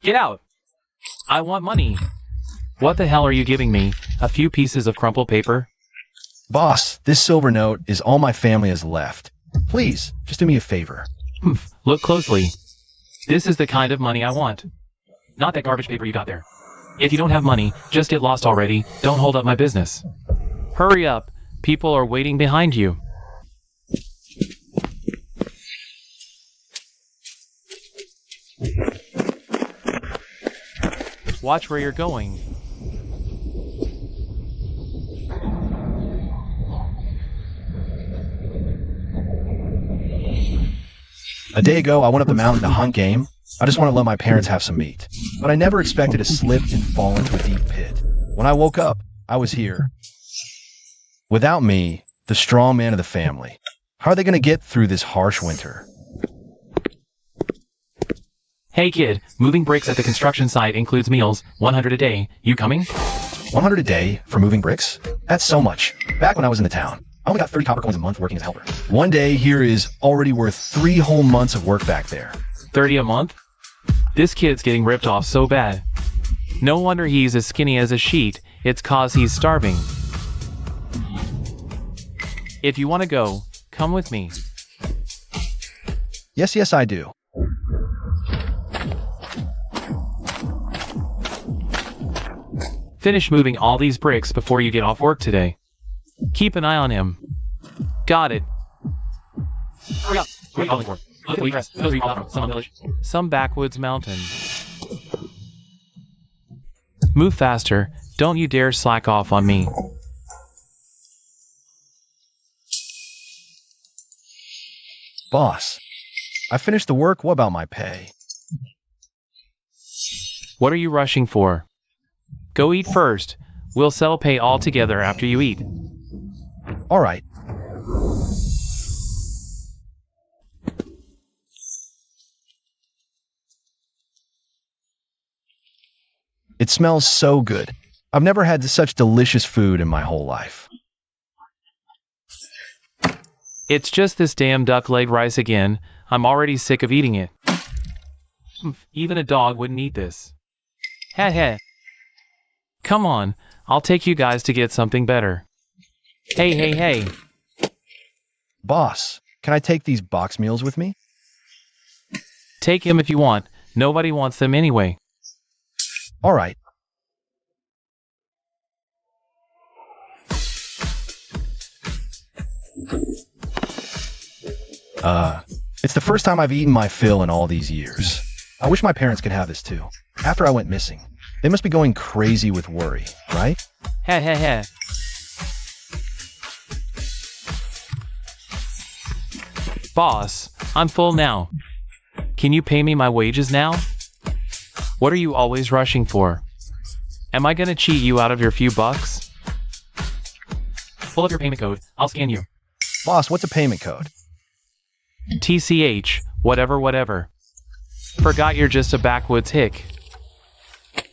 Get out! I want money. What the hell are you giving me? A few pieces of crumpled paper? Boss, this silver note is all my family has left. Please, just do me a favor. Look closely. This is the kind of money I want. Not that garbage paper you got there. If you don't have money, just get lost already. Don't hold up my business. Hurry up. People are waiting behind you. Watch where you're going. A day ago, I went up the mountain to hunt game. I just want to let my parents have some meat. But I never expected to slip and fall into a deep pit. When I woke up, I was here. Without me, the strong man of the family. How are they going to get through this harsh winter? Hey kid, moving bricks at the construction site includes meals, 100 a day. You coming? 100 a day for moving bricks? That's so much. Back when I was in the town, I only got 30 copper coins a month working as a helper. One day here is already worth 3 whole months of work back there. 30 a month? This kid's getting ripped off so bad. No wonder he's as skinny as a sheet. It's 'cause he's starving. If you want to go, come with me. Yes, I do. Finish moving all these bricks before you get off work today. Keep an eye on him. Got it. Hurry up. What are you calling for? Look at Wheatgrass. Those are you from some village. Some backwoods mountain. Move faster. Don't you dare slack off on me. Boss, I finished the work. What about my pay? What are you rushing for? Go eat first. We'll settle pay all together after you eat. All right. It smells so good. I've never had such delicious food in my whole life. It's just this damn duck leg rice again. I'm already sick of eating it. Even a dog wouldn't eat this. Heh. Come on, I'll take you guys to get something better. Hey. Boss, can I take these box meals with me? Take him if you want. Nobody wants them anyway. All right. It's the first time I've eaten my fill in all these years. I wish my parents could have this too. After I went missing, they must be going crazy with worry, right? Heh. Boss, I'm full now. Can you pay me my wages now? What are you always rushing for? Am I gonna cheat you out of your few bucks? Pull up your payment code. I'll scan you. Boss, what's a payment code? TCH, whatever. Forgot you're just a backwoods hick.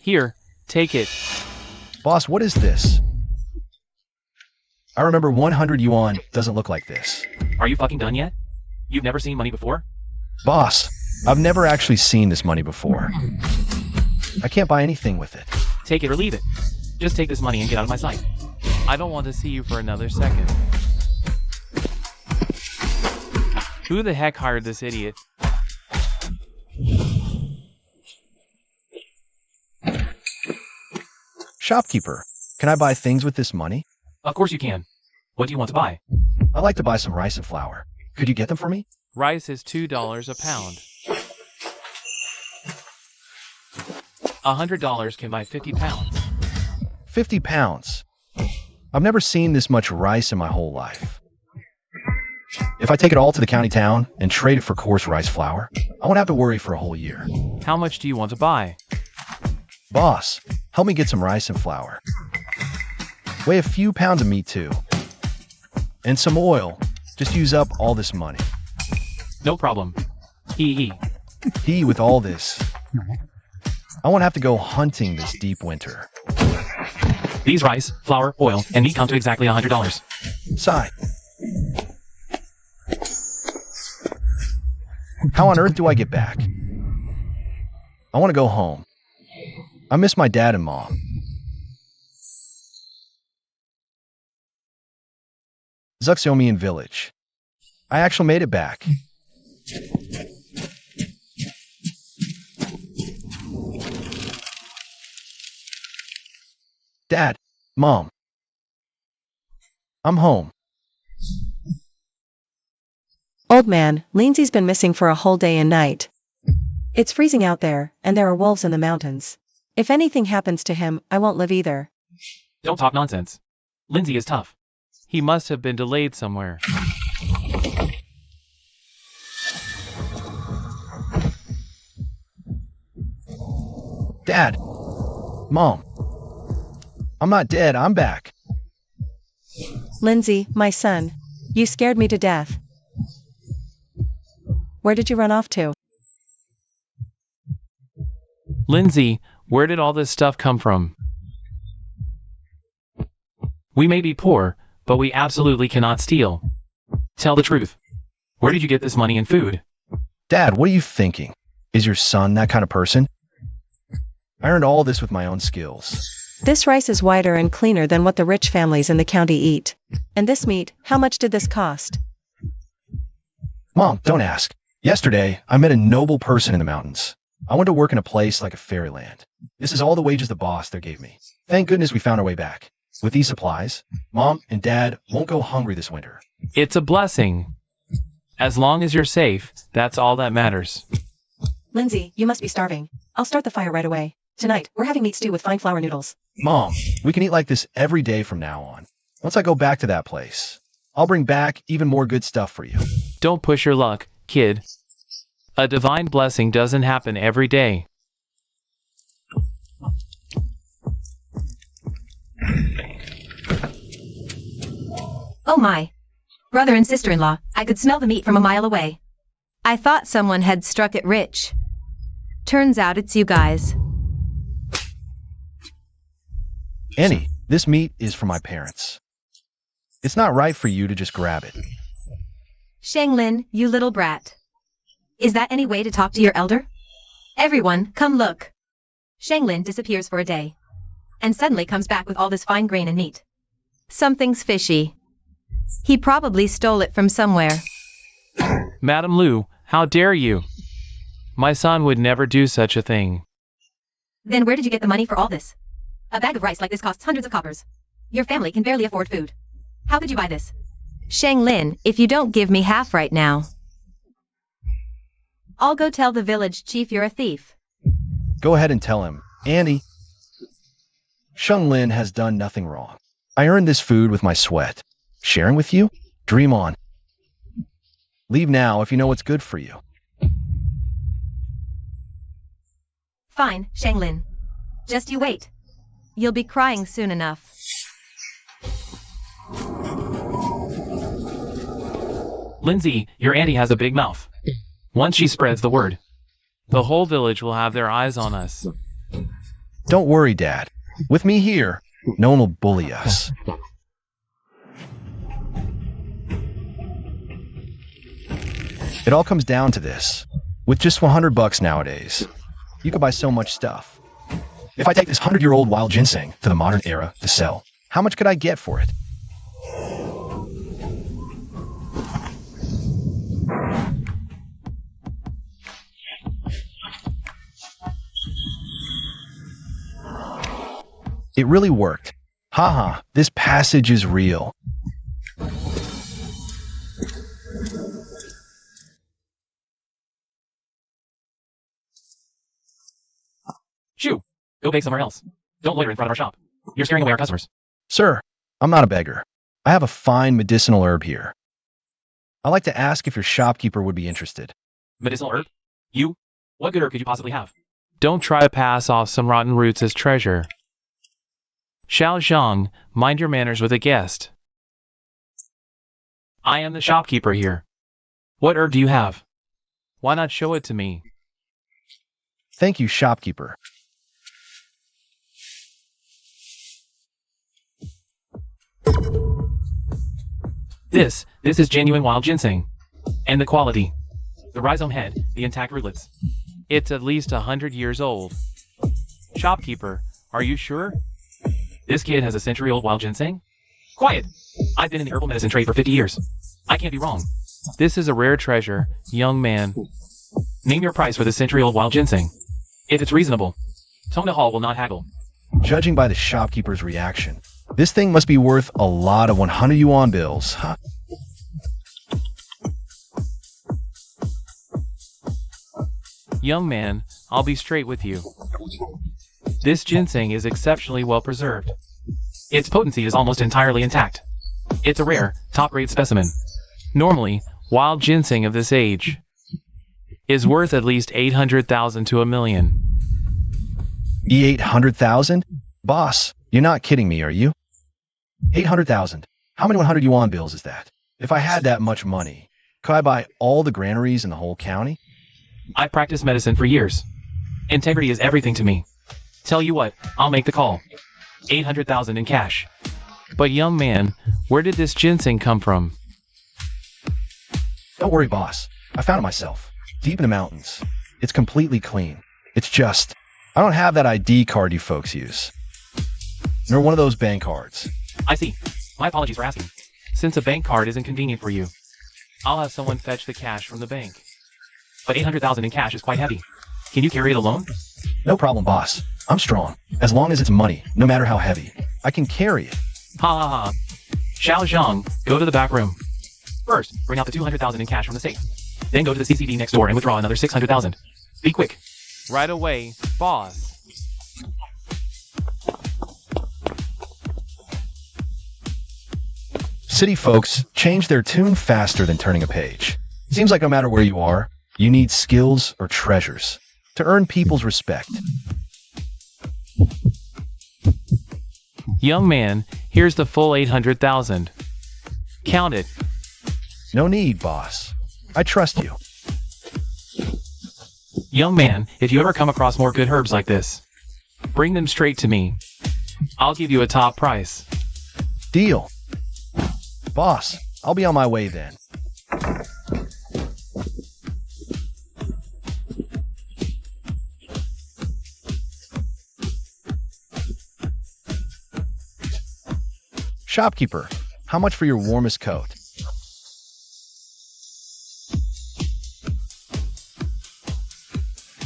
Here, take it. Boss, what is this? I remember 100 yuan doesn't look like this. Are you fucking done yet? You've never seen money before? Boss, I've never actually seen this money before. I can't buy anything with it. Take it or leave it. Just take this money and get out of my sight. I don't want to see you for another second. Who the heck hired this idiot? Shopkeeper, can I buy things with this money? Of course you can. What do you want to buy? I'd like to buy some rice and flour. Could you get them for me? Rice is $2 a pound. $100 can buy 50 pounds. 50 pounds? I've never seen this much rice in my whole life. If I take it all to the county town and trade it for coarse rice flour, I won't have to worry for a whole year. How much do you want to buy? Boss, help me get some rice and flour. Weigh a few pounds of meat too. And some oil. Just use up all this money. No problem. Hee. With all this, I won't have to go hunting this deep winter. These rice, flour, oil, and meat come to exactly $100. Sigh. How on earth do I get back? I I want to go home. I miss my dad and mom. Zuxiomian village. I actually made it back. Dad, Mom. I'm home. Old man, Lindsay's been missing for a whole day and night. It's freezing out there, and there are wolves in the mountains. If anything happens to him, I won't live either. Don't talk nonsense. Lindsay is tough. He must have been delayed somewhere. Dad, Mom. I'm not dead, I'm back. Lindsay, my son, you scared me to death. Where did you run off to? Lindsay, where did all this stuff come from? We may be poor, but we absolutely cannot steal. Tell the truth. Where did you get this money and food? Dad, what are you thinking? Is your son that kind of person? I earned all this with my own skills. This rice is whiter and cleaner than what the rich families in the county eat. And this meat, how much did this cost? Mom, don't ask. Yesterday, I met a noble person in the mountains. I went to work in a place like a fairyland. This is all the wages the boss there gave me. Thank goodness we found our way back. With these supplies, Mom and Dad won't go hungry this winter. It's a blessing. As long as you're safe, that's all that matters. Lindsay, you must be starving. I'll start the fire right away. Tonight, we're having meat stew with fine flour noodles. Mom, we can eat like this every day from now on. Once I go back to that place, I'll bring back even more good stuff for you. Don't push your luck, kid. A divine blessing doesn't happen every day. Oh my. Brother and sister-in-law, I could smell the meat from a mile away. I thought someone had struck it rich. Turns out it's you guys. Annie, this meat is for my parents. It's not right for you to just grab it. Shanglin, you little brat. Is that any way to talk to your elder? Everyone, come look. Shanglin disappears for a day. And suddenly comes back with all this fine grain and meat. Something's fishy. He probably stole it from somewhere. Madam Lu, how dare you? My son would never do such a thing. Then where did you get the money for all this? A bag of rice like this costs hundreds of coppers. Your family can barely afford food. How could you buy this? Shanglin, if you don't give me half right now, I'll go tell the village chief you're a thief. Go ahead and tell him. Annie, Sheng Lin has done nothing wrong. I earned this food with my sweat. Sharing with you? Dream on. Leave now if you know what's good for you. Fine, Shanglin. Just you wait. You'll be crying soon enough. Lindsay, your auntie has a big mouth. Once she spreads the word, the whole village will have their eyes on us. Don't worry, Dad. With me here, no one will bully us. It all comes down to this. With just $100 nowadays, you could buy so much stuff. If I take this 100-year-old wild ginseng to the modern era to sell, how much could I get for it? It really worked. Haha, this passage is real. Shoo! Go bake somewhere else. Don't loiter in front of our shop. You're scaring away our customers. Sir, I'm not a beggar. I have a fine medicinal herb here. I'd like to ask if your shopkeeper would be interested. Medicinal herb? You? What good herb could you possibly have? Don't try to pass off some rotten roots as treasure. Xiao Zhang, mind your manners with a guest. I am the shopkeeper here. What herb do you have? Why not show it to me? Thank you, shopkeeper. This is genuine wild ginseng. And the quality. The rhizome head, the intact rootlets. It's at least 100 years old. Shopkeeper, are you sure? This kid has a century-old wild ginseng? Quiet! I've been in the herbal medicine trade for 50 years. I can't be wrong. This is a rare treasure, young man. Name your price for the century-old wild ginseng. If it's reasonable, Tona Hall will not haggle. Judging by the shopkeeper's reaction, this thing must be worth a lot of 100 yuan bills, huh? Young man, I'll be straight with you. This ginseng is exceptionally well preserved. Its potency is almost entirely intact. It's a rare, top-grade specimen. Normally, wild ginseng of this age is worth at least 800,000 to $1 million. 800,000? Boss, you're not kidding me, are you? 800,000. How many 100 yuan bills is that? If I had that much money, could I buy all the granaries in the whole county? I've practiced medicine for years. Integrity is everything to me. Tell you what, I'll make the call. 800,000 in cash. But young man, where did this ginseng come from? Don't worry, boss. I found it myself. Deep in the mountains. It's completely clean. It's just, I don't have that ID card you folks use. Nor one of those bank cards. I see. My apologies for asking. Since a bank card isn't convenient for you, I'll have someone fetch the cash from the bank. But 800,000 in cash is quite heavy. Can you carry it alone? No problem, boss. I'm strong. As long as it's money, no matter how heavy, I can carry it. Ha ha ha. Xiao Zhang, go to the back room. First, bring out the 200,000 in cash from the safe. Then go to the CCD next door and withdraw another 600,000. Be quick. Right away, boss. City folks change their tune faster than turning a page. Seems like no matter where you are, you need skills or treasures to earn people's respect. Young man, here's the full 800,000. Count it. No need, boss. I trust you. Young man, if you ever come across more good herbs like this, bring them straight to me. I'll give you a top price. Deal. Boss, I'll be on my way then. Shopkeeper, how much for your warmest coat?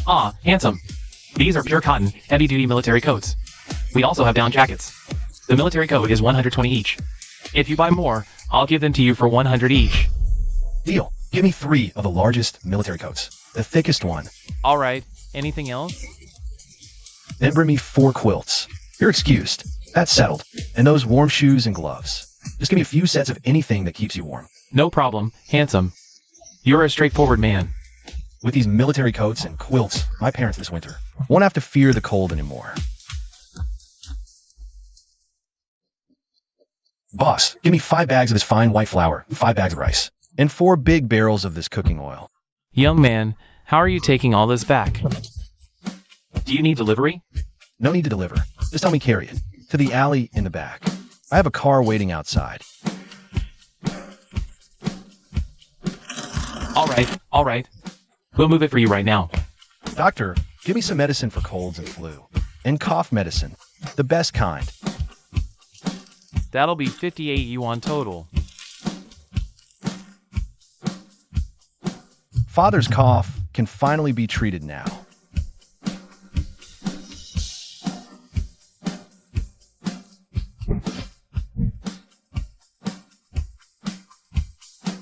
Ah, handsome. These are pure cotton, heavy-duty military coats. We also have down jackets. The military coat is 120 each. If you buy more, I'll give them to you for 100 each. Deal. Give me 3 of the largest military coats. The thickest one. All right. Anything else? Then bring me 4 quilts. You're excused. That's settled. And those warm shoes and gloves. Just give me a few sets of anything that keeps you warm. No problem, handsome. You're a straightforward man. With these military coats and quilts, my parents this winter won't have to fear the cold anymore. Boss, give me 5 bags of this fine white flour, 5 bags of rice, and 4 big barrels of this cooking oil. Young man, how are you taking all this back? Do you need delivery? No need to deliver. Just help me carry it to the alley in the back. I have a car waiting outside. All right. We'll move it for you right now. Doctor, give me some medicine for colds and flu. And cough medicine. The best kind. That'll be 58 yuan total. Father's cough can finally be treated now.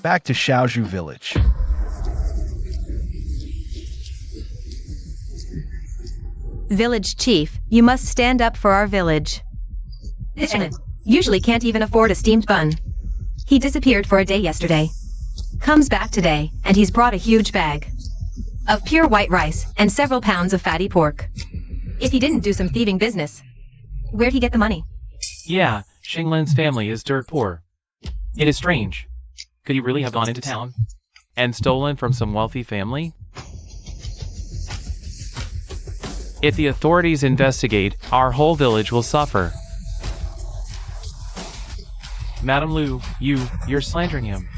Back to Shaozhu village. Village chief, you must stand up for our village. This man usually can't even afford a steamed bun. He disappeared for a day yesterday. Comes back today, and he's brought a huge bag of pure white rice and several pounds of fatty pork. If he didn't do some thieving business, where'd he get the money? Yeah, Xinglin's family is dirt poor. It is strange. Could he really have gone into town and stolen from some wealthy family? If the authorities investigate, our whole village will suffer. Madam Lu, you're slandering him.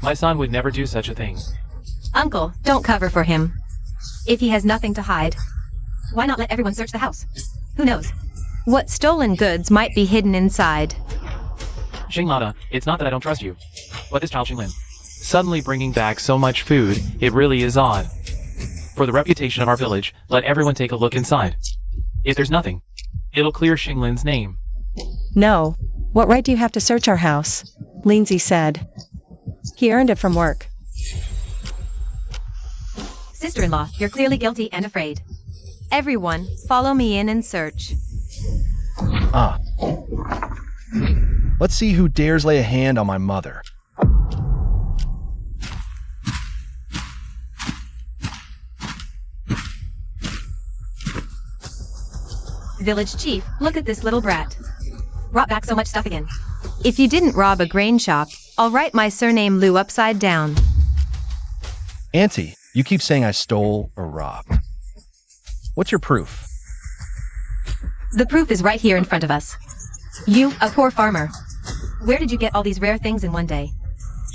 My son would never do such a thing. Uncle, don't cover for him. If he has nothing to hide, why not let everyone search the house? Who knows? What stolen goods might be hidden inside? Xinglada, it's not that I don't trust you, but this child Xinglin, suddenly bringing back so much food, it really is odd. For the reputation of our village, let everyone take a look inside. If there's nothing, it'll clear Xinglin's name. No. What right do you have to search our house? Lindsay said. He earned it from work. Sister-in-law, you're clearly guilty and afraid. Everyone, follow me in and search. Let's see who dares lay a hand on my mother. Village chief, look at this little brat. Brought back so much stuff again. If you didn't rob a grain shop, I'll write my surname Lou upside down. Auntie, you keep saying I stole or robbed. What's your proof? The proof is right here in front of us. You, a poor farmer. Where did you get all these rare things in one day?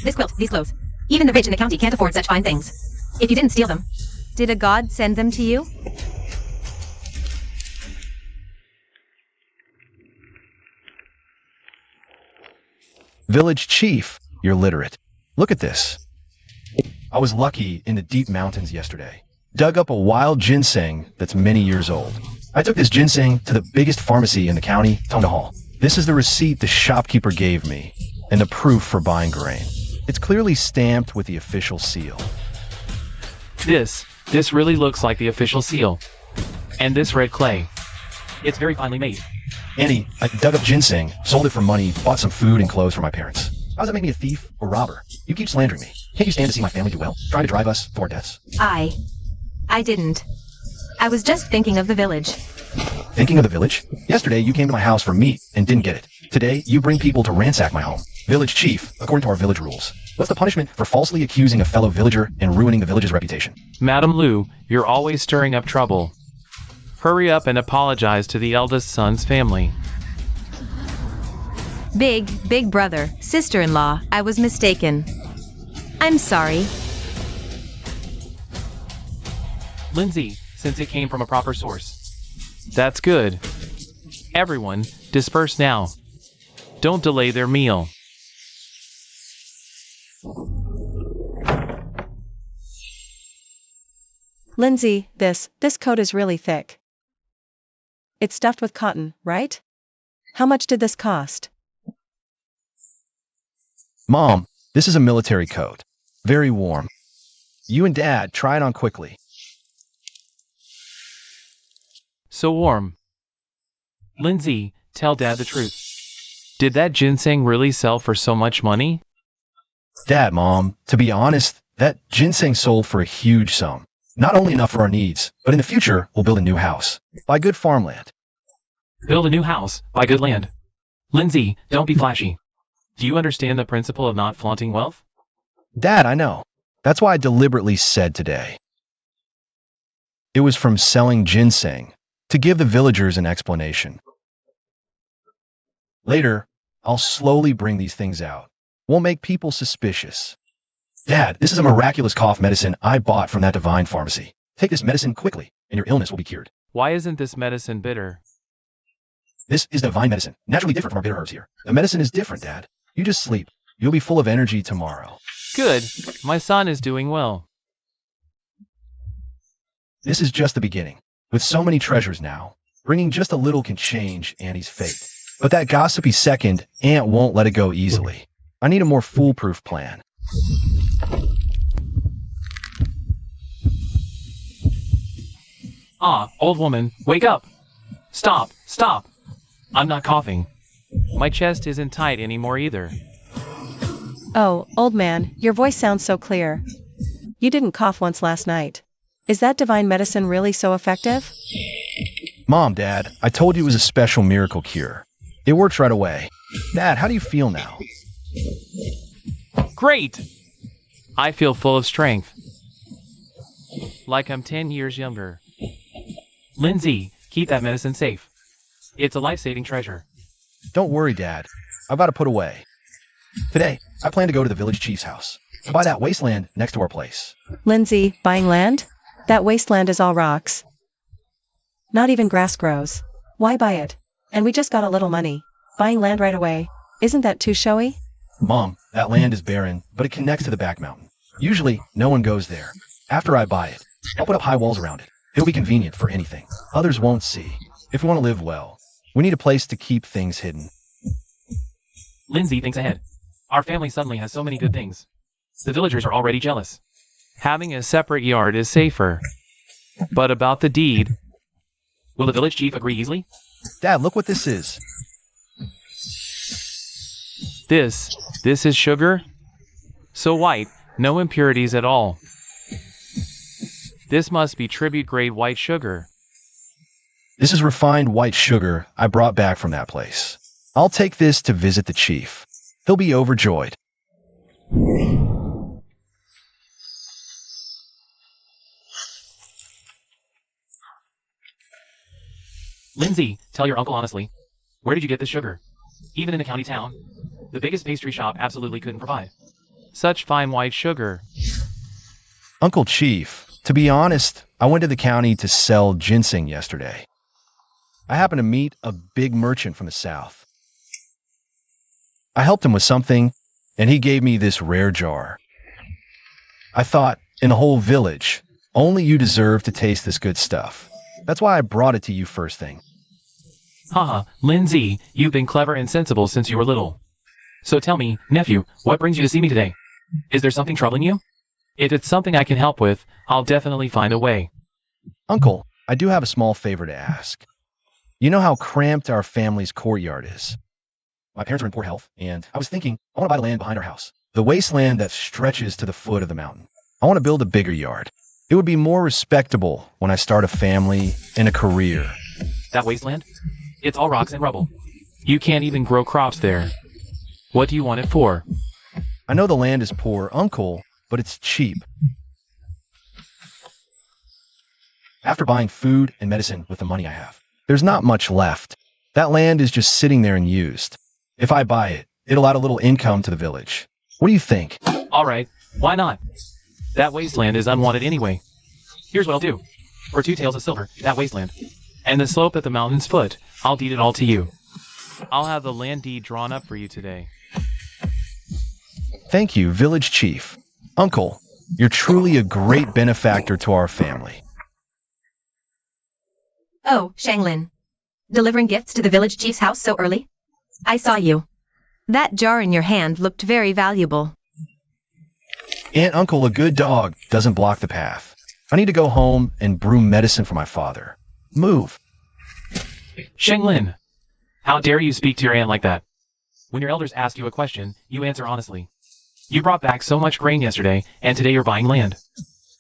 This quilt, these clothes. Even the rich in the county can't afford such fine things. If you didn't steal them, did a god send them to you? Village chief, you're literate. Look at this. I was lucky in the deep mountains yesterday. Dug up a wild ginseng that's many years old. I took this ginseng to the biggest pharmacy in the county, Tonga Hall. This is the receipt the shopkeeper gave me, and the proof for buying grain. It's clearly stamped with the official seal. This really looks like the official seal. And this red clay. It's very finely made. Annie, I dug up ginseng, sold it for money, bought some food and clothes for my parents. How does that make me a thief or robber? You keep slandering me. Can't you stand to see my family do well? Trying to drive us to our deaths? I didn't. I was just thinking of the village. Thinking of the village? Yesterday you came to my house for meat and didn't get it. Today you bring people to ransack my home. Village chief, according to our village rules. What's the punishment for falsely accusing a fellow villager and ruining the village's reputation? Madam Lou, you're always stirring up trouble. Hurry up and apologize to the eldest son's family. Big brother, sister-in-law, I was mistaken. I'm sorry. Lindsay, since it came from a proper source. That's good. Everyone, disperse now. Don't delay their meal. Lindsay, this coat is really thick. It's stuffed with cotton, right? How much did this cost? Mom, this is a military coat. Very warm. You and Dad, try it on quickly. So warm. Lindsay, tell Dad the truth. Did that ginseng really sell for so much money? Dad, Mom, to be honest, that ginseng sold for a huge sum. Not only enough for our needs, but in the future, we'll build a new house. Buy good farmland. Build a new house, buy good land. Lindsay, don't be flashy. Do you understand the principle of not flaunting wealth? Dad, I know. That's why I deliberately said today. It was from selling ginseng, to give the villagers an explanation. Later, I'll slowly bring these things out. Won't make people suspicious. Dad, this is a miraculous cough medicine I bought from that divine pharmacy. Take this medicine quickly, and your illness will be cured. Why isn't this medicine bitter? This is divine medicine, naturally different from our bitter herbs here. The medicine is different, Dad. You just sleep. You'll be full of energy tomorrow. Good. My son is doing well. This is just the beginning. With so many treasures now, bringing just a little can change Annie's fate. But that gossipy second, Aunt won't let it go easily. I need a more foolproof plan. Old woman, wake up! Stop! I'm not coughing. My chest isn't tight anymore either. Oh, old man, your voice sounds so clear. You didn't cough once last night. Is that divine medicine really so effective? Mom, Dad, I told you it was a special miracle cure. It works right away. Dad, how do you feel now? Great! I feel full of strength. Like I'm 10 years younger. Lindsay, keep that medicine safe. It's a life-saving treasure. Don't worry, Dad. I've got to put away. Today, I plan to go to the village chief's house to buy that wasteland next to our place. Lindsay, buying land? That wasteland is all rocks. Not even grass grows. Why buy it? And we just got a little money. Buying land right away. Isn't that too showy? Mom, that land is barren, but it connects to the back mountain. Usually, no one goes there. After I buy it, I'll put up high walls around it. It'll be convenient for anything. Others won't see. If we want to live well, we need a place to keep things hidden. Lindsay thinks ahead. Our family suddenly has so many good things. The villagers are already jealous. Having a separate yard is safer. But about the deed, will the village chief agree easily? Dad, look what this is. This is sugar? So white, no impurities at all. This must be tribute-grade white sugar. This is refined white sugar I brought back from that place. I'll take this to visit the chief. He'll be overjoyed. Lindsay, tell your uncle honestly. Where did you get this sugar? Even in a county town, the biggest pastry shop absolutely couldn't provide such fine white sugar. Uncle Chief, to be honest, I went to the county to sell ginseng yesterday. I happened to meet a big merchant from the south. I helped him with something, and he gave me this rare jar. I thought, in the whole village, only you deserve to taste this good stuff. That's why I brought it to you first thing. Haha, Lindsay, you've been clever and sensible since you were little. So tell me, nephew, what brings you to see me today? Is there something troubling you? If it's something I can help with, I'll definitely find a way. Uncle, I do have a small favor to ask. You know how cramped our family's courtyard is? My parents are in poor health, and I was thinking, I want to buy the land behind our house. The wasteland that stretches to the foot of the mountain. I want to build a bigger yard. It would be more respectable when I start a family and a career. That wasteland? It's all rocks and rubble. You can't even grow crops there. What do you want it for? I know the land is poor, Uncle, but it's cheap. After buying food and medicine with the money I have, there's not much left. That land is just sitting there unused. If I buy it, it'll add a little income to the village. What do you think? All right, why not? That wasteland is unwanted anyway. Here's what I'll do. For 2 taels of silver, that wasteland. And the slope at the mountain's foot, I'll deed it all to you. I'll have the land deed drawn up for you today. Thank you, village chief. Uncle, you're truly a great benefactor to our family. Oh, Shanglin. Delivering gifts to the village chief's house so early? I saw you. That jar in your hand looked very valuable. Aunt Uncle, a good dog doesn't block the path. I need to go home and brew medicine for my father. Move. Shenglin, how dare you speak to your aunt like that? When your elders ask you a question, you answer honestly. You brought back so much grain yesterday, and today you're buying land.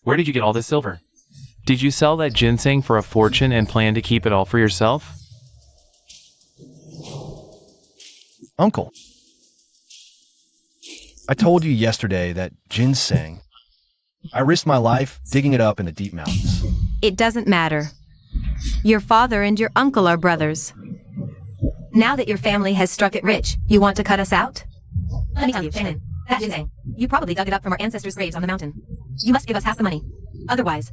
Where did you get all this silver? Did you sell that ginseng for a fortune and plan to keep it all for yourself? Uncle, I told you yesterday that ginseng, I risked my life digging it up in the deep mountains. It doesn't matter. Your father and your uncle are brothers. Now that your family has struck it rich, you want to cut us out? Let me tell you, Shannon, that ginseng, you probably dug it up from our ancestors' graves on the mountain. You must give us half the money. Otherwise,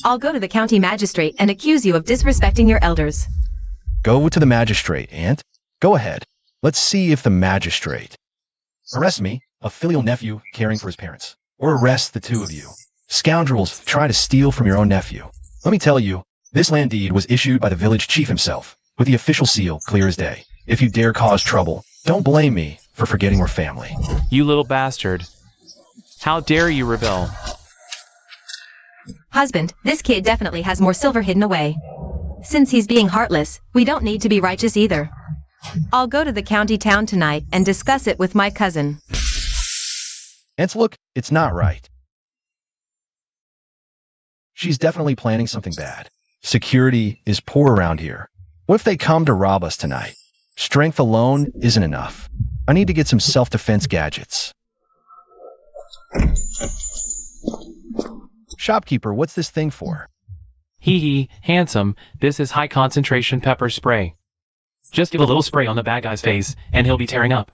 I'll go to the county magistrate and accuse you of disrespecting your elders. Go to the magistrate, Aunt. Go ahead. Let's see if the magistrate. Arrest me, a filial nephew caring for his parents. Or arrest the two of you. Scoundrels try to steal from your own nephew. Let me tell you, this land deed was issued by the village chief himself, with the official seal clear as day. If you dare cause trouble, don't blame me for forgetting we're family. You little bastard. How dare you rebel? Husband, this kid definitely has more silver hidden away. Since he's being heartless, we don't need to be righteous either. I'll go to the county town tonight and discuss it with my cousin. Aunts, look, it's not right. She's definitely planning something bad. Security is poor around here. What if they come to rob us tonight? Strength alone isn't enough. I need to get some self-defense gadgets. Shopkeeper, what's this thing for? Hee hee, handsome, this is high concentration pepper spray. Just give a little spray on the bad guy's face, and he'll be tearing up.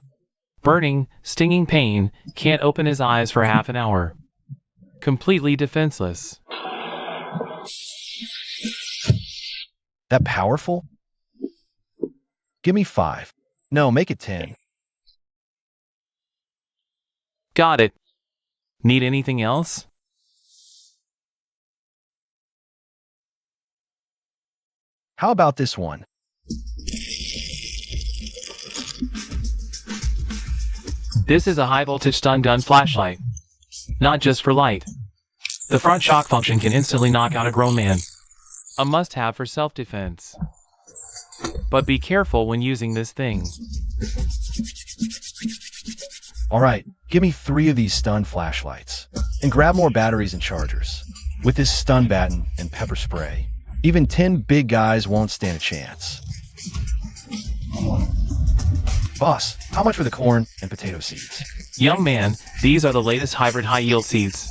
Burning, stinging pain, can't open his eyes for half an hour. Completely defenseless. That powerful? Give me 5. No, make it 10. Got it. Need anything else? How about this one? This is a high-voltage stun gun flashlight. Not just for light. The front shock function can instantly knock out a grown man. A must-have for self-defense. But be careful when using this thing. Alright, give me 3 of these stun flashlights. And grab more batteries and chargers. With this stun baton and pepper spray, even 10 big guys won't stand a chance. Boss, how much for the corn and potato seeds? Young man, these are the latest hybrid high-yield seeds.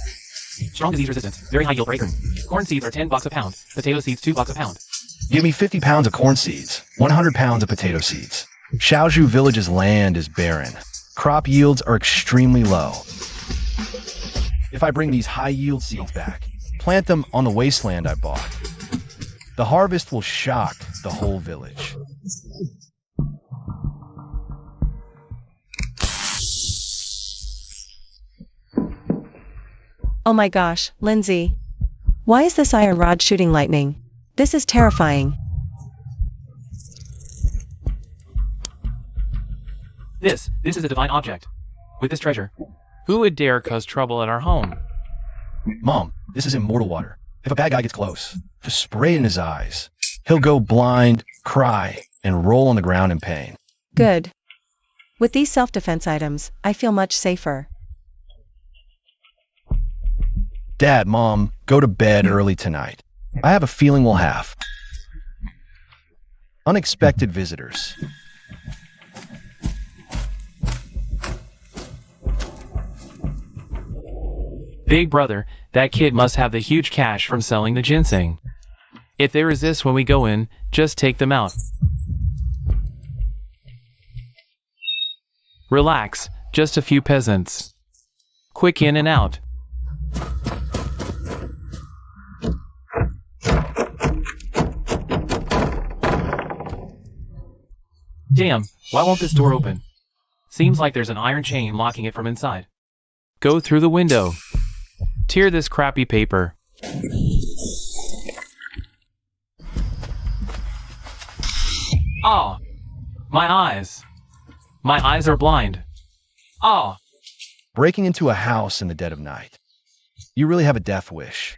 Strong disease resistance, very high yield breaker. Corn seeds are $10 a pound, potato seeds $2 a pound. Give me 50 pounds of corn seeds, 100 pounds of potato seeds. Shaoju Village's land is barren. Crop yields are extremely low. If I bring these high-yield seeds back, plant them on the wasteland I bought, the harvest will shock the whole village. Oh my gosh, Lindsay. Why is this iron rod shooting lightning? This is terrifying. This is a divine object. With this treasure, who would dare cause trouble at our home? Mom, this is immortal water. If a bad guy gets close, just spray it in his eyes. He'll go blind, cry, and roll on the ground in pain. Good. With these self-defense items, I feel much safer. Dad, Mom, go to bed early tonight. I have a feeling we'll have unexpected visitors. Big brother, that kid must have the huge cash from selling the ginseng. If they resist when we go in, just take them out. Relax, just a few peasants. Quick in and out. Damn, why won't this door open? Seems like there's an iron chain locking it from inside. Go through the window. Tear this crappy paper. Ah! My eyes. My eyes are blind. Ah! Breaking into a house in the dead of night. You really have a death wish.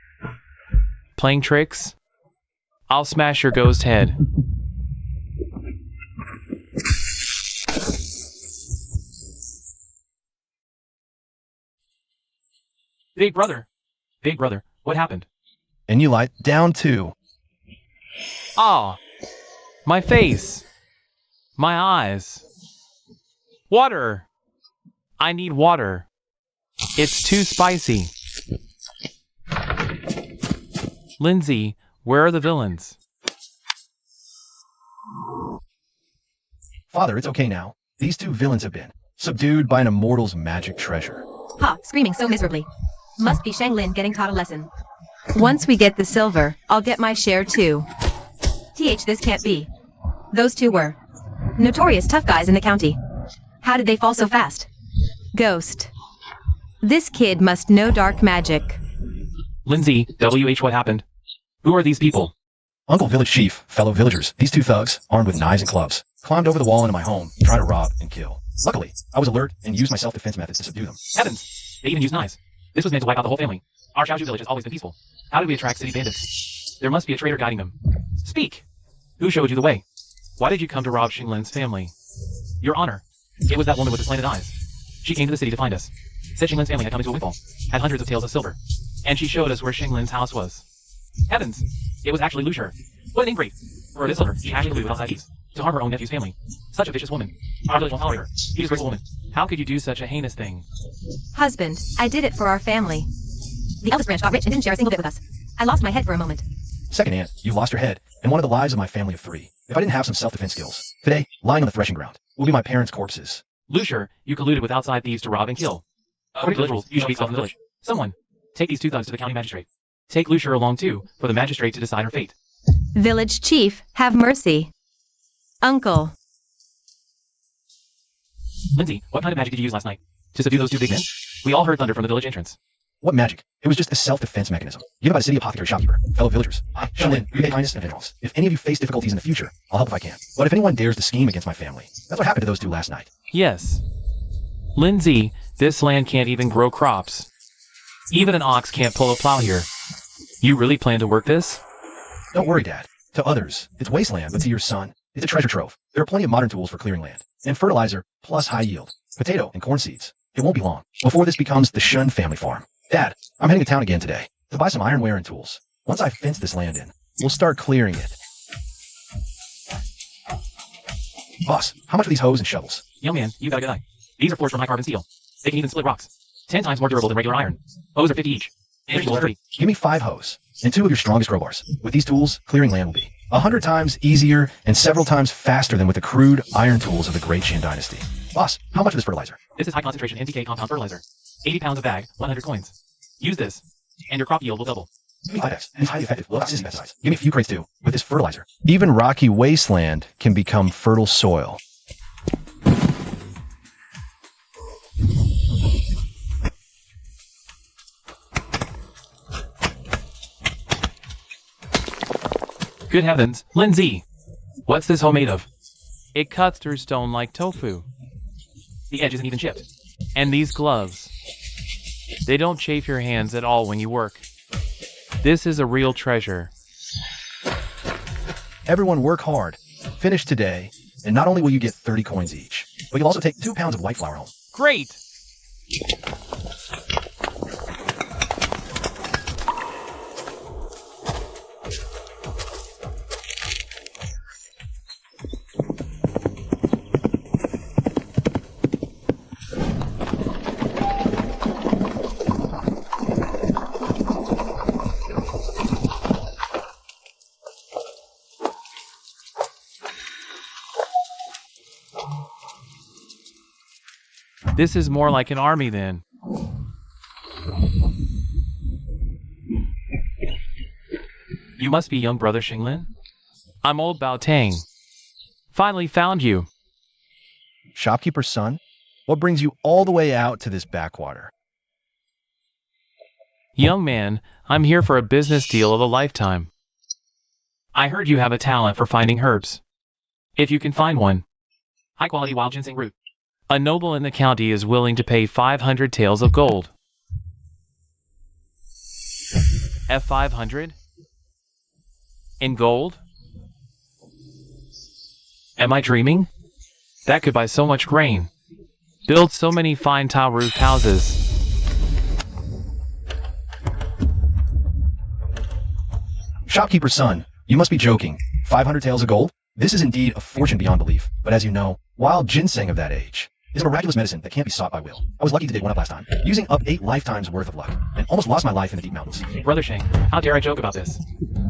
Playing tricks? I'll smash your ghost head. Big brother, what happened? And you light down too. Ah! My face! My eyes! Water! I need water. It's too spicy. Lindsay, where are the villains? Father, it's okay now. These 2 villains have been subdued by an immortal's magic treasure. Ha, screaming so miserably. Must be Shanglin getting taught a lesson. Once we get the silver, I'll get my share too. This can't be. Those 2 were notorious tough guys in the county. How did they fall so fast? Ghost. This kid must know dark magic. Lindsay, what happened? Who are these people? Uncle Village Chief, fellow villagers, these 2 thugs, armed with knives and clubs, climbed over the wall into my home, trying to rob and kill. Luckily, I was alert and used my self-defense methods to subdue them. Heavens! They even used knives. This was meant to wipe out the whole family. Our Shaoju village has always been peaceful. How did we attract city bandits? There must be a traitor guiding them. Speak! Who showed you the way? Why did you come to rob Xinglin's family? Your Honor, it was that woman with the slanted eyes. She came to the city to find us. Said Xinglin's family had come into a windfall, had hundreds of taels of silver. And she showed us where Xinglin's house was. Heavens! It was actually Lucia. What an ingrate! For this silver, she actually lived outside East, to harm her own nephew's family. Such a vicious woman. Our village won't tolerate her. She is a grateful woman. How could you do such a heinous thing? Husband, I did it for our family. The eldest branch got rich and didn't share a single bit with us. I lost my head for a moment. Second aunt, you lost your head, and one of the lives of my family of 3. If I didn't have some self-defense skills, today, lying on the threshing ground, will be my parents' corpses. Lucia, you colluded with outside thieves to rob and kill. According to village rules, you shall be self in the village. Someone, take these 2 thugs to the county magistrate. Take Lucia along too, for the magistrate to decide her fate. Village chief, have mercy. Uncle. Lindsay, what kind of magic did you use last night? To subdue those two big men? We all heard thunder from the village entrance. What magic? It was just a self-defense mechanism given by the city apothecary shopkeeper. Fellow villagers, I, Shenlin, repay kindness and vengeance. If any of you face difficulties in the future, I'll help if I can. But if anyone dares to scheme against my family, that's what happened to those two last night. Yes. Lindsay, this land can't even grow crops. Even an ox can't pull a plow here. You really plan to work this? Don't worry, Dad. To others, it's wasteland, but to your son, it's a treasure trove. There are plenty of modern tools for clearing land, and fertilizer, plus high yield, potato and corn seeds. It won't be long before this becomes the Shun family farm. Dad, I'm heading to town again today to buy some ironware and tools. Once I fence this land in, we'll start clearing it. Boss, how much are these hoes and shovels? Young man, you got a good eye. These are forged from high carbon steel. They can even split rocks. 10 times more durable than regular iron. Hoes are 50 each. Energy will 30. Give me 5 hoes and 2 of your strongest crowbars. With these tools, clearing land will be 100 times easier and several times faster than with the crude iron tools of the Great Shin Dynasty. Boss, how much of this fertilizer? This is high concentration NPK compound fertilizer. 80 pounds a bag, 100 coins. Use this, and your crop yield will double. Give me 5x. It's highly effective. Low toxicity pesticides. Give me a few crates too, with this fertilizer. Even rocky wasteland can become fertile soil. Good heavens, Lindsay! What's this hoe made of? It cuts through stone like tofu. The edge isn't even chipped. And these gloves. They don't chafe your hands at all when you work. This is a real treasure. Everyone work hard. Finish today, and not only will you get 30 coins each, but you'll also take 2 pounds of white flour home. Great! This is more like an army then. You must be young brother Xinglin? I'm old Bao Tang. Finally found you. Shopkeeper's son? What brings you all the way out to this backwater? Young man, I'm here for a business deal of a lifetime. I heard you have a talent for finding herbs. If you can find one. High quality wild ginseng root. A noble in the county is willing to pay 500 taels of gold. F500? In gold? Am I dreaming? That could buy so much grain. Build so many fine tile roofed houses. Shopkeeper's son, you must be joking. 500 taels of gold? This is indeed a fortune beyond belief. But as you know, wild ginseng of that age is a miraculous medicine that can't be sought by will. I was lucky to dig one up last time, using up 8 lifetimes worth of luck, and almost lost my life in the deep mountains. Brother Shang, how dare I joke about this?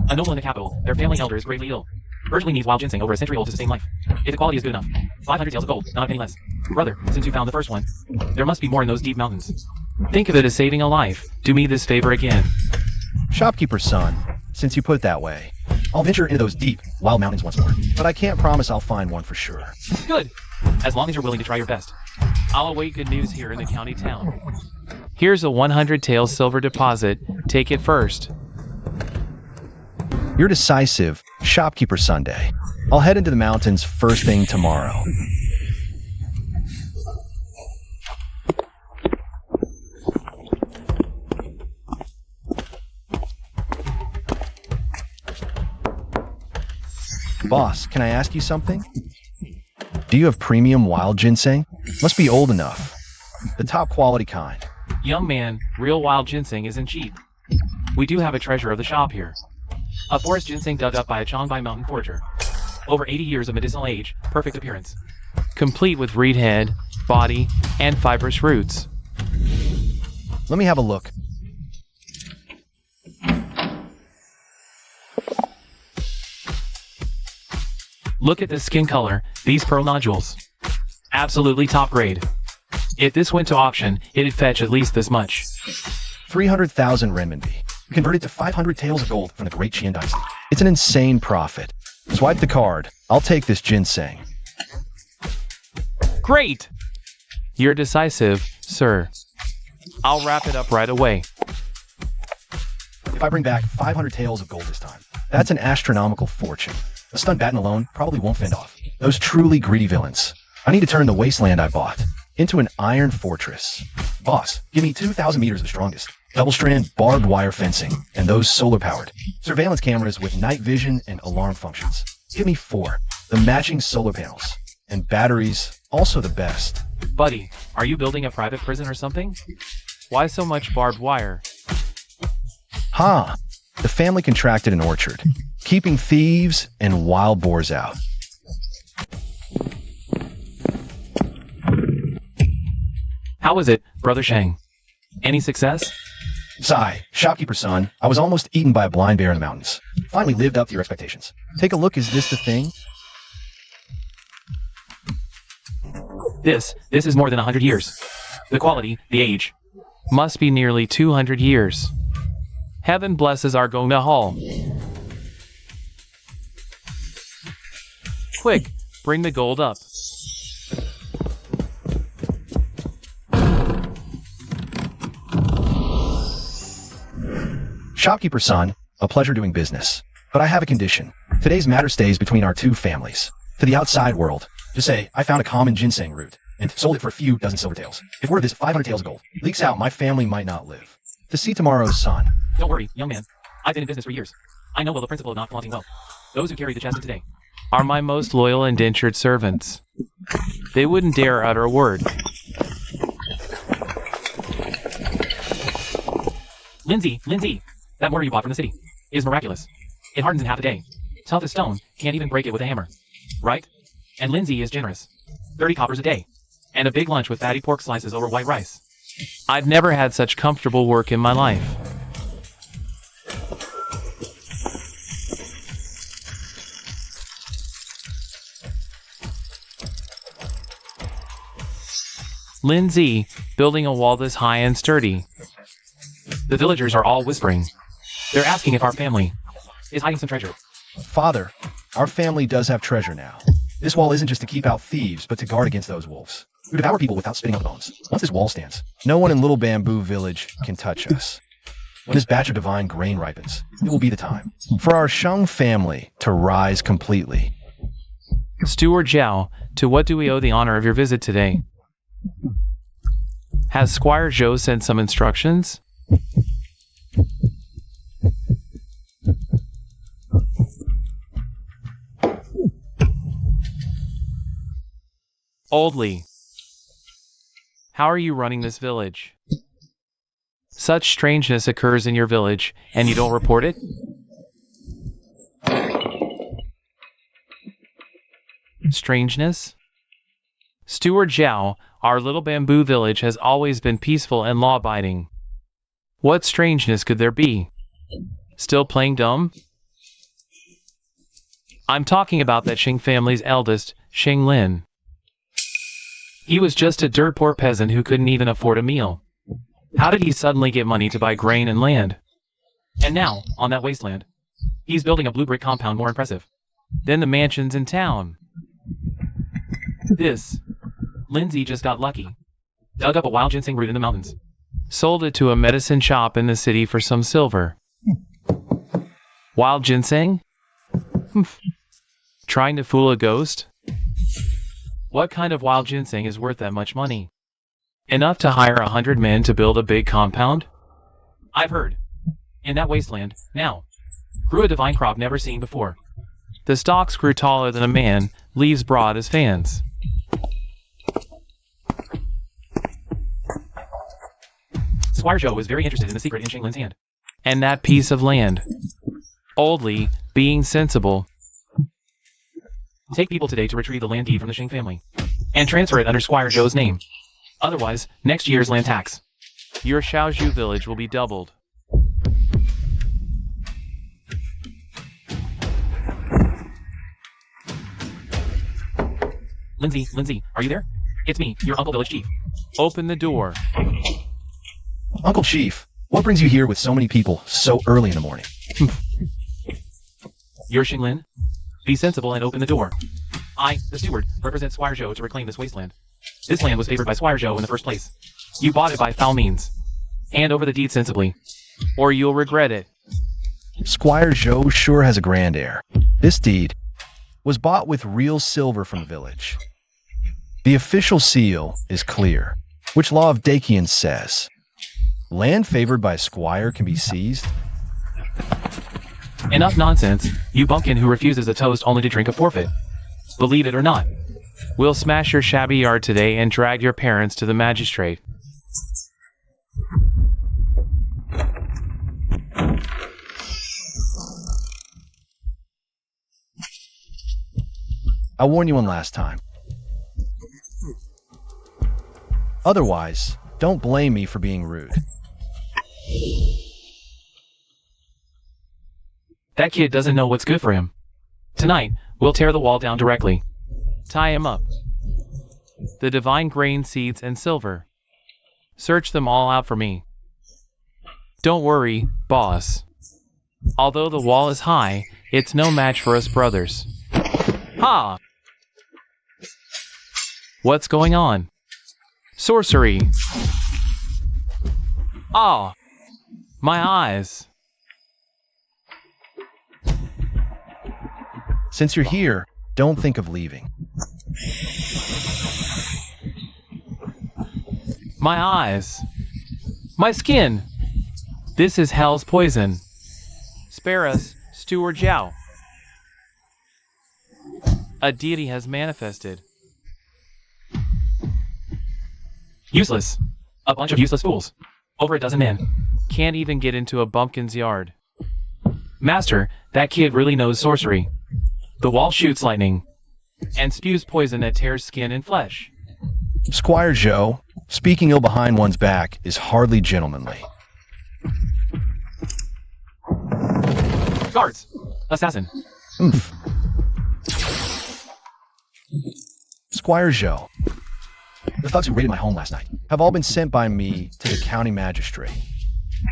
A noble in the capital, their family elder is gravely ill. Urgently needs wild ginseng over a century old to sustain life. If the quality is good enough, 500 taels of gold, not a penny less. Brother, since you found the first one, there must be more in those deep mountains. Think of it as saving a life. Do me this favor again. Shopkeeper's son, since you put it that way, I'll venture into those deep, wild mountains once more. But I can't promise I'll find one for sure. Good. As long as you're willing to try your best. I'll await good news here in the county town. Here's a 100 tael silver deposit. Take it first. You're decisive, Shopkeeper Sunday. I'll head into the mountains first thing tomorrow. Boss, can I ask you something? Do you have premium wild ginseng? Must be old enough. The top quality kind. Young man, real wild ginseng isn't cheap. We do have a treasure of the shop here. A forest ginseng dug up by a Changbai mountain forager. Over 80 years of medicinal age, perfect appearance. Complete with reed head, body, and fibrous roots. Let me have a look. Look at the skin color, these pearl nodules. Absolutely top grade. If this went to auction, it'd fetch at least this much. 300,000 renminbi. We converted to 500 taels of gold from the Great Qian Dynasty. It's an insane profit. Swipe the card. I'll take this ginseng. Great! You're decisive, sir. I'll wrap it up right away. If I bring back 500 taels of gold this time, that's an astronomical fortune. A stun baton alone probably won't fend off those truly greedy villains. I need to turn the wasteland I bought into an iron fortress. Boss, give me 2,000 meters of the strongest. Double-strand barbed wire fencing, and those solar-powered surveillance cameras with night vision and alarm functions. Give me 4. The matching solar panels. And batteries, also the best. Buddy, are you building a private prison or something? Why so much barbed wire? Ha! The family contracted an orchard, keeping thieves and wild boars out. How was it, Brother Shang? Any success? Sigh, shopkeeper's son, I was almost eaten by a blind bear in the mountains. Finally lived up to your expectations. Take a look, is this the thing? This is more than 100 years. The quality, the age, must be nearly 200 years. Heaven blesses our Gona Hall. Quick, bring the gold up. Shopkeeper's son, a pleasure doing business. But I have a condition. Today's matter stays between our two families. To the outside world, just say, I found a common ginseng root, and sold it for a few dozen silver taels. If word of this 500 taels of gold leaks out, my family might not live. To see tomorrow's sun. Don't worry, young man. I've been in business for years. I know well the principle of not flaunting wealth. Those who carry the chest of today are my most loyal indentured servants. They wouldn't dare utter a word. Lindsay, that mortar you bought from the city is miraculous. It hardens in half a day. Tough as stone, can't even break it with a hammer. Right? And Lindsay is generous. 30 coppers a day. And a big lunch with fatty pork slices over white rice. I've never had such comfortable work in my life. Lindsay, building a wall this high and sturdy. The villagers are all whispering. They're asking if our family is hiding some treasure. Father, our family does have treasure now. This wall isn't just to keep out thieves, but to guard against those wolves who devour people without spitting out the bones. Once this wall stands, no one in Little Bamboo Village can touch us. When this batch of divine grain ripens, it will be the time for our Shang family to rise completely. Steward Zhao, to what do we owe the honor of your visit today? Has Squire Zhou sent some instructions? Oldly, how are you running this village? Such strangeness occurs in your village, and you don't report it? Strangeness? Steward Zhao, our Little Bamboo Village has always been peaceful and law-abiding. What strangeness could there be? Still playing dumb? I'm talking about that Xing family's eldest, Xing Lin. He was just a dirt poor peasant who couldn't even afford a meal. How did he suddenly get money to buy grain and land? And now, on that wasteland, he's building a blue brick compound more impressive than the mansions in town. Lindsay just got lucky. Dug up a wild ginseng root in the mountains. Sold it to a medicine shop in the city for some silver. Wild ginseng? Trying to fool a ghost? What kind of wild ginseng is worth that much money? Enough to hire 100 men to build a big compound? I've heard. In that wasteland, now, grew a divine crop never seen before. The stalks grew taller than a man, leaves broad as fans. Squire Zhou was very interested in the secret in Xing Lin's hand. And that piece of land. Oldly, being sensible. Take people today to retrieve the land deed from the Xing family. And transfer it under Squire Zhou's name. Otherwise, next year's land tax. Your Shaozhu village will be doubled. Lindsay, are you there? It's me, your Uncle Village Chief. Open the door. Uncle Chief, What brings you here with so many people so early in the morning? You're Xinglin? Be sensible and open the door. I, the steward, represent Squire Zhou to reclaim this wasteland. This land was favored by Squire Zhou in the first place. You bought it by foul means. Hand over the deed sensibly, or you'll regret it. Squire Zhou sure has a grand air. This deed was bought with real silver from the village. The official seal is clear, which law of Dakian says, land favored by a squire can be seized. Enough nonsense, you bumpkin who refuses a toast only to drink a forfeit. Believe it or not, we'll smash your shabby yard today and drag your parents to the magistrate. I warned you one last time. Otherwise, don't blame me for being rude. That kid doesn't know what's good for him. Tonight, we'll tear the wall down directly. Tie him up. The divine grain, seeds, and silver. Search them all out for me. Don't worry, boss. Although the wall is high, it's no match for us brothers. Ha! What's going on? Sorcery. Ah! My eyes. Since you're here, don't think of leaving. My eyes. My skin. This is hell's poison. Spare us, Steward Zhao. A deity has manifested. Useless. A bunch of useless fools. Over a dozen men. Can't even get into a bumpkin's yard. Master, that kid really knows sorcery. The wall shoots lightning. And spews poison that tears skin and flesh. Squire Zhou, speaking ill behind one's back is hardly gentlemanly. Guards! Assassin! Oomph. Squire Zhou, the thugs who raided my home last night have all been sent by me to the county magistrate.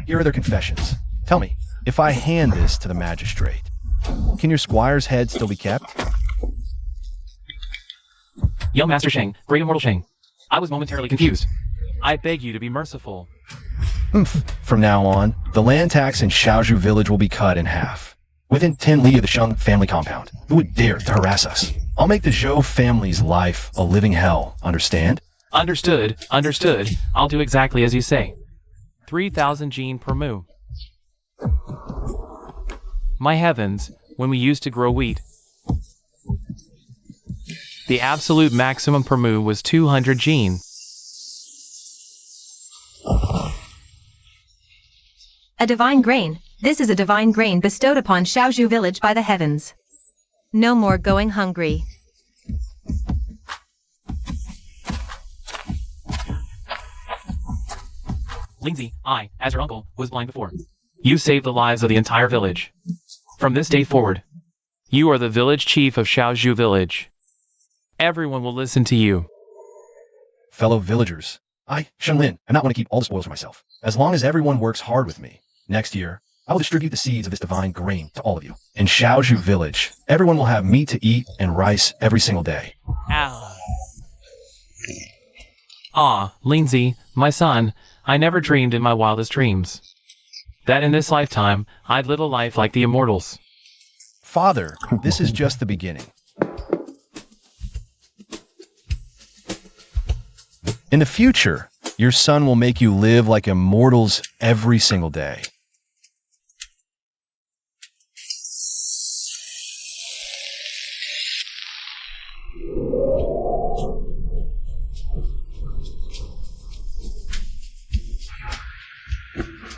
Here are their confessions. Tell me, if I hand this to the magistrate, can your squire's head still be kept? Young Master Sheng, great immortal Sheng. I was momentarily confused. I beg you to be merciful. Oomph. From now on, the land tax in Xiaozhu village will be cut in half. Within 10 li of the Sheng family compound. Who would dare to harass us? I'll make the Zhou family's life a living hell, understand? Understood, understood. I'll do exactly as you say. 3,000 gene per moo. My heavens, when we used to grow wheat, the absolute maximum per moo was 200 gene. A divine grain. This is a divine grain bestowed upon Xiaozhu village by the heavens. No more going hungry. Lindsay, I, as your uncle, was blind before. You saved the lives of the entire village. From this day forward, you are the village chief of Xiaozhu village. Everyone will listen to you. Fellow villagers, I, Shenlin, I not want to keep all the spoils for myself. As long as everyone works hard with me, next year, I will distribute the seeds of this divine grain to all of you. In Xiaozhu village, everyone will have meat to eat and rice every single day. Lindsay, my son, I never dreamed in my wildest dreams that in this lifetime, I'd live a life like the immortals. Father, this is just the beginning. In the future, your son will make you live like immortals every single day.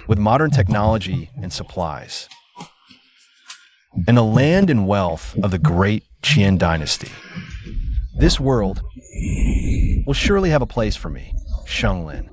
With modern technology and supplies, and the land and wealth of the great Qian dynasty, this world will surely have a place for me, Shenglin.